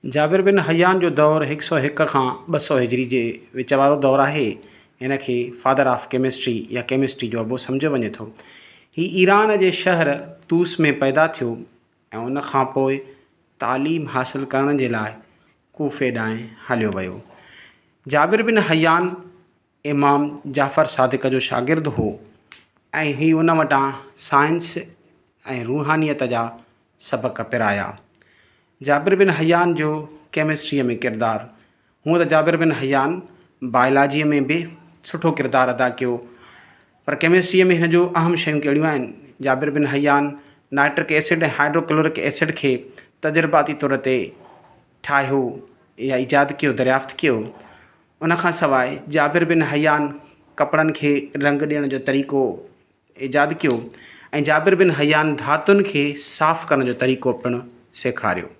Jabir bin Hayyan जो दौरु 101 खां 200 हिजरी जे विच वारो दौरु आहे। हिन खे फादर ऑफ केमिस्ट्री या केमिस्ट्री जो अबो सम्झो वञे थो। हीउ ईरान जे शहर तूस में पैदा थियो ऐं उन खां पोइ तालीम हासिल करण जे लाइ कूफ़े ॾांहुं हलियो वियो। जाबिर बिन हयान इमाम जाफ़र सादिक जो शागिर्दु हो ऐं हीउ उन वटां साइंस ऐं रूहानियत जा सबक़ पिराया। जाबिर बिन हयान जो केमिस्ट्रीअ में किरदारु, हूअं त जाबिर बिन हयान बायोलॉजीअ में बि सुठो किरदारु अदा कयो, पर केमिस्ट्रीअ में हिन जो अहम शयूं कहिड़ियूं आहिनि। Jabir bin Hayyan nitric acid ऐं हाइड्रोक्लोरिक एसिड खे तजुर्बाती तौर ते ठाहियो या ईजाद कयो, दरियाफ़्त कयो। उन खां सवाइ जाबिर बिन हयान कपिड़नि खे रंग ॾियण जो तरीक़ो ईजाद कयो ऐं जाबिर बिन हयान धातुनि खे साफ़ करण जो तरीक़ो पिणु सेखारियो।